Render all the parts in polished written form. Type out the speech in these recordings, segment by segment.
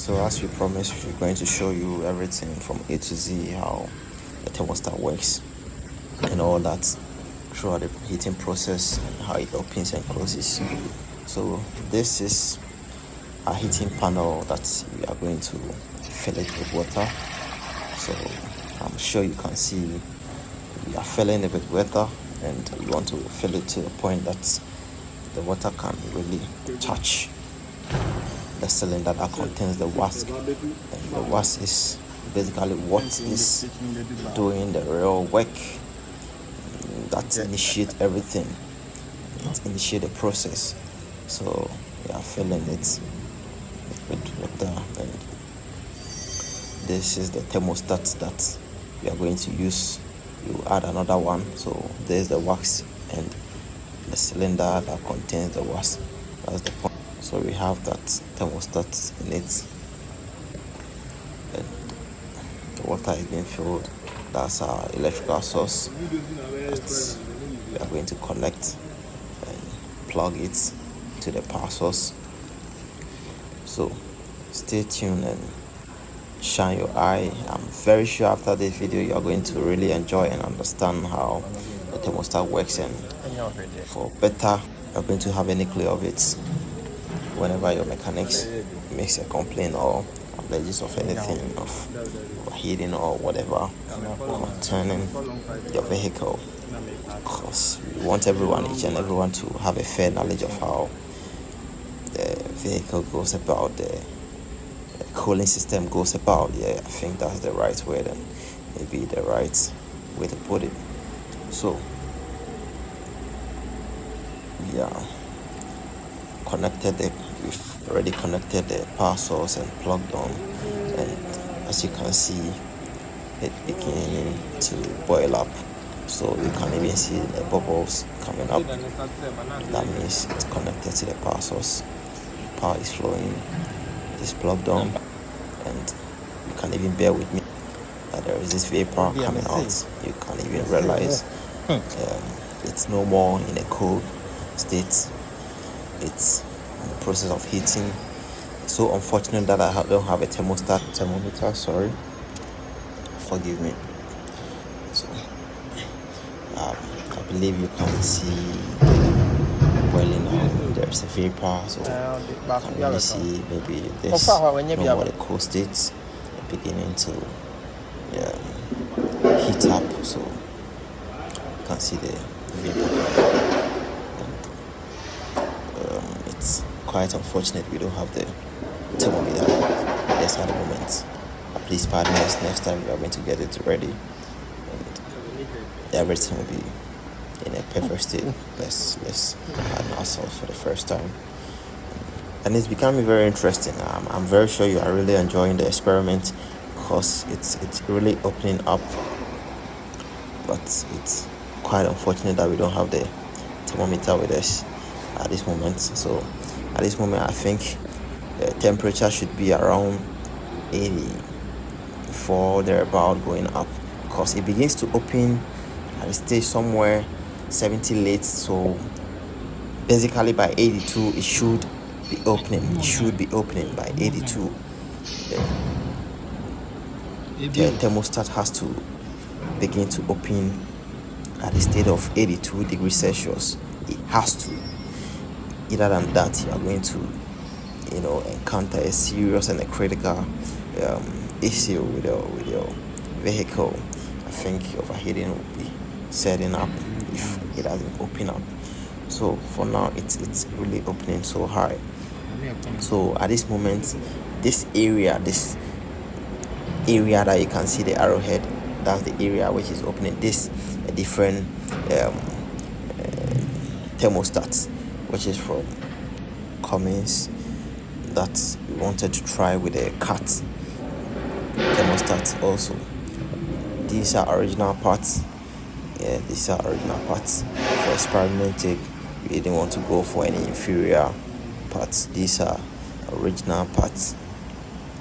So as we promised, we're going to show you everything from A to Z, how the thermostat works and all that throughout the heating process and how it opens and closes. So this is a heating panel that we are going to fill it with water. So I'm sure you can see we are filling it with water, and you want to fill it to the point that the water can really touch the cylinder that contains the wask, and the wask is basically what is doing the real work that initiate everything. It initiate the process. So we are filling it with water, and this is the thermostat that we are going to use. You add another one. So there's the wax and the cylinder that contains the wax. That's the point. So we have that thermostat in it, and the water is being filled. That's our electrical source that we are going to connect and plug it to the power source. So stay tuned and shine your eye. I'm very sure after this video you are going to really enjoy and understand how the thermostat works, and for better you're going to have any clue of it whenever your mechanics makes a complaint or alleges of anything of overheating or whatever concerning your vehicle, because we want each and everyone to have a fair knowledge of how the vehicle goes about, the cooling system goes about. I think that's the right word and maybe the right way to put it. So we are we've already connected the power source and plugged on, and as you can see it beginning to boil up. So you can even see the bubbles coming up. That means it's connected to the power source. Power is flowing, it's plugged on, and you can even bear with me that there is this vapor coming out. You can even realize it's no more in a cold state. It's in the process of heating. It's so unfortunate that I don't have a thermometer. Sorry, forgive me. So I believe you can see boiling on. There's a vapor, so you can really see maybe this normal cold state beginning to heat up. So you can see the vapor. It's quite unfortunate we don't have the thermometer at this at the moment. Please pardon us, next time we are going to get it ready, and everything will be in a perfect state. Let's pardon ourselves for the first time. And it's becoming very interesting. I'm very sure you are really enjoying the experiment, because it's really opening up, but it's quite unfortunate that we don't have the thermometer with us at this moment. So at this moment I think the temperature should be around 84 thereabout, going up, because it begins to open at a stage somewhere 70 late. So basically by 82 it should be opening by 82. The thermostat has to begin to open at a state of 82 degrees Celsius. It has to. Other than that, you are going to encounter a serious and a critical issue with your vehicle. I think overheating will be setting up if it doesn't open up. So for now it's really opening so high. So at this moment, this area that you can see the arrowhead, that's the area which is opening. This a different thermostat, which is from Cummins, that we wanted to try with a cat thermostat also. These are original parts. These are original parts. For experimenting, we didn't want to go for any inferior parts. These are original parts,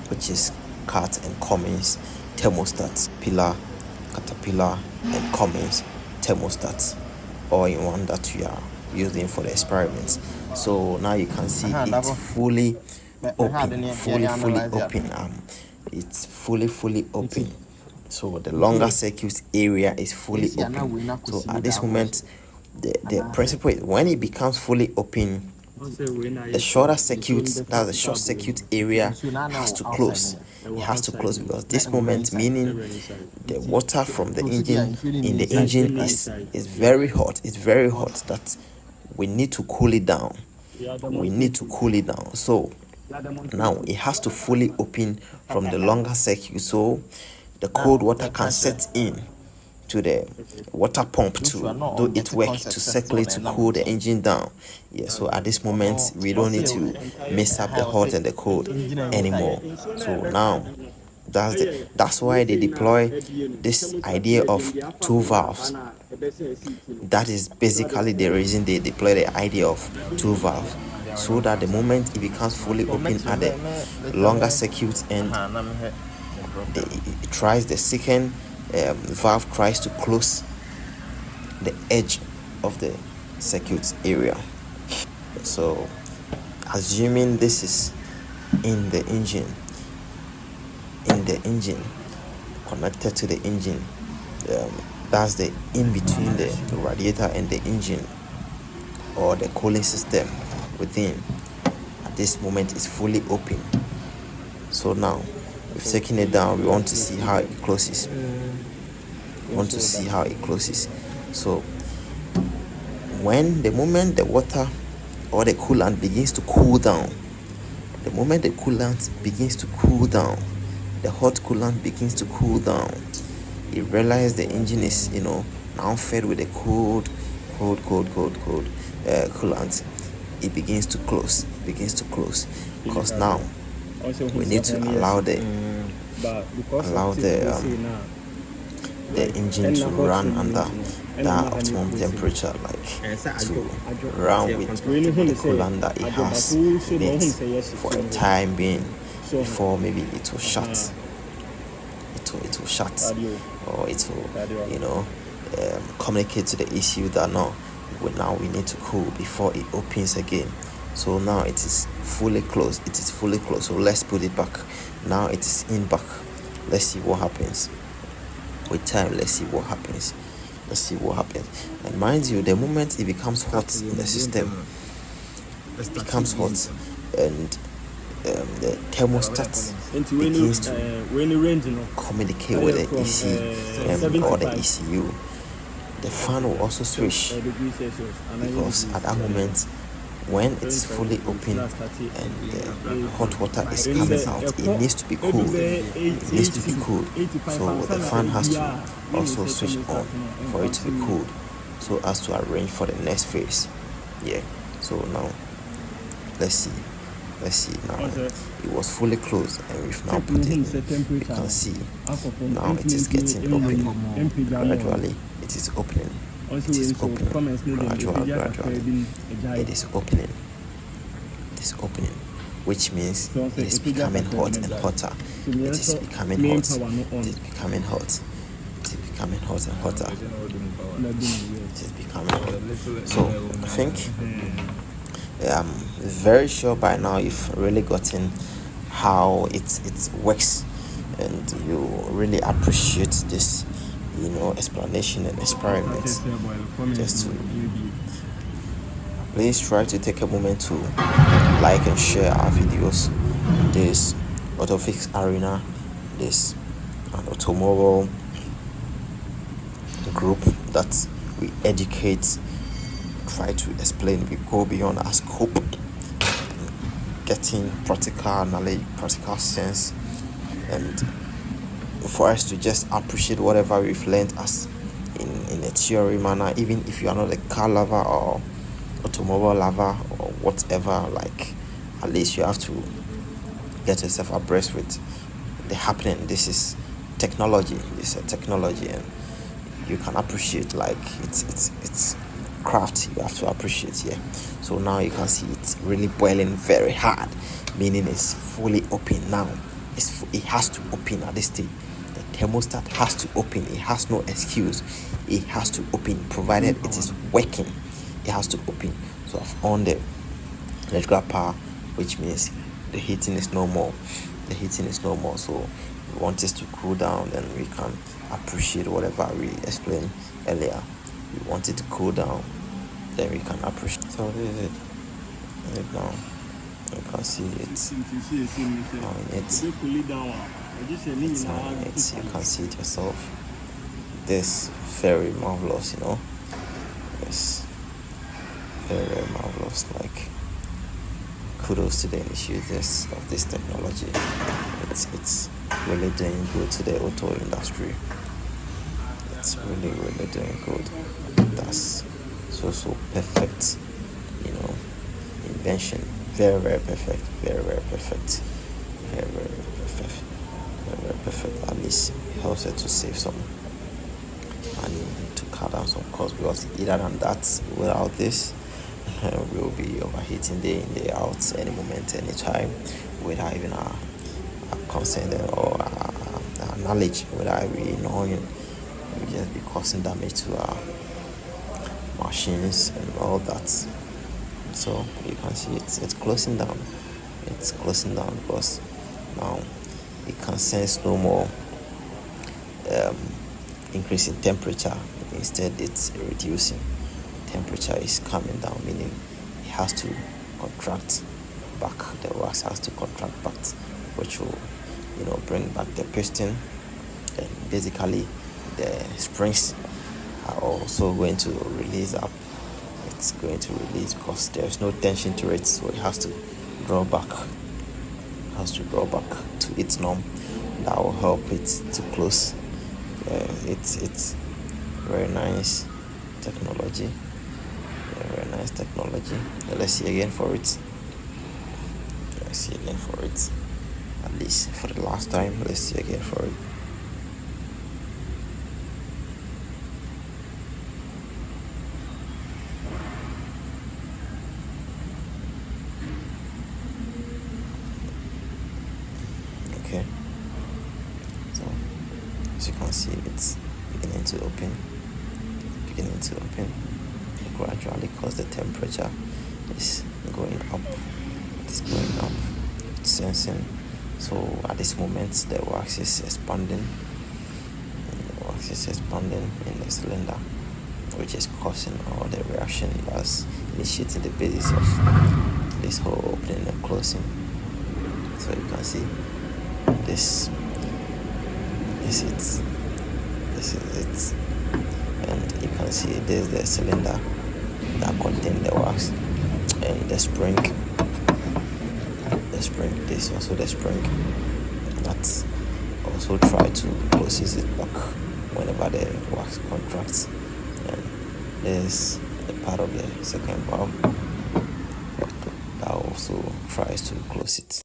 which is Cat and Cummins thermostats. Caterpillar and Cummins thermostats, all in one, that we are using for the experiments. So now you can see it's open, fully open. It's fully open. So the longer circuit area is fully open. So at this moment, the principle is when it becomes fully open, the shorter circuit, that's the short circuit area, has to close. It has to close because this moment, meaning the water from the engine in the engine is very hot. It's very hot that we need to cool it down. We need to cool it down. So now it has to fully open from the longer circuit, so the cold water can set in to the water pump to do its work to circulate to cool the engine down. Yeah, so at this moment we don't need to mess up the hot and the cold anymore. So now that's why they deploy this idea of two valves. That is basically the reason they deploy the idea of two valves, so that the moment it becomes fully open at the longer circuit and it tries the second valve tries to close the edge of the circuit area. So assuming this is in the engine connected to the engine, that's the in between the radiator and the engine or the cooling system within. At this moment is fully open. So now we've taken it down. We want to see how it closes. So when the moment the water or the coolant begins to cool down, the hot coolant begins to cool down, you realize the engine is now fed with a cold coolant. It begins to close because now we need to allow the engine to run under that optimum temperature, like to run with the coolant that it has in it for a time being before maybe it will shut. It will shut, or it will communicate to the ECU that now we need to cool before it opens again. So now it is fully closed. So let's put it back. Now it is in back. Let's see what happens with time. Let's see what happens. And mind you, the moment it becomes hot in the system, and the thermostat begins to communicate with the EC or the ECU, the fan will also switch, because at that moment when it is fully open and the hot water is coming out, it needs to be cooled. So the fan has to also switch on for it to be cooled, so as to arrange for the next phase. Yeah, so now let's see now. It was fully closed and we've now put it in. You can see now it is getting open gradually. It is opening gradually. It is opening, which means it is becoming hot and hotter. It is becoming hot and hotter. So I think I'm very sure by now you've really gotten how it works, and you really appreciate this explanation and experiment. Just to please try to take a moment to like and share our videos. This AutoFix Arena, this an automobile group that we educate, try to explain, we go beyond our scope, getting practical knowledge, practical sense, and for us to just appreciate whatever we've learned as in a theory manner. Even if you are not a car lover or automobile lover or whatever, like, at least you have to get yourself abreast with the happening. This is technology. And you can appreciate, like, it's craft. You have to appreciate. Yeah, so now you can see it's really boiling very hard, meaning it's fully open now. It has to open at this stage. The thermostat has to open. It has no excuse. It has to open, provided it is working. It has to open. So I've on the electrical power, which means the heating is no more. The heating is no more. So we want this to cool down, then we can appreciate whatever we explained earlier. We want it to cool down, then we can appreciate. So this is it. Now you can see it's you can see it yourself. This very marvelous, Yes, very, very marvelous. Like, kudos to the initiators of this technology. It's really doing good to the auto industry. It's really, really doing good. That's so perfect, invention. Very, very perfect. Very, very perfect. Very, very perfect. Very, very perfect. At least it helps it to save some money, to cut down some costs, because either than that, without this, we'll be overheating day in, day out, any moment, any time, without even our consent or our knowledge, without we knowing. We'll just be causing damage to our machines and all that. So you can see it's closing down. It's closing down because now it can sense no more increase in temperature. Instead, it's reducing. Temperature is coming down, meaning it has to contract back. The wax has to contract back, which will bring back the piston, and basically the springs are also going to release up. It's going to release because there's no tension to it, so it has to draw back. It has to draw back to its norm. That will help it to close. It's very nice technology. Very nice technology. Let's see again for it. Let's see again for it. At least for the last time. Let's see again for it. Okay. So as you can see, it's beginning to open. Gradually, because the temperature is going up. It's going up. It's sensing. So at this moment, the wax is expanding. The wax is expanding in the cylinder, which is causing all the reaction that's initiating the basis of this whole opening and closing. So you can see this is it, and you can see there's the cylinder that contains the wax, and the spring. This is also the spring that also try to closes it back whenever the wax contracts, and there's the part of the second valve that also tries to close it.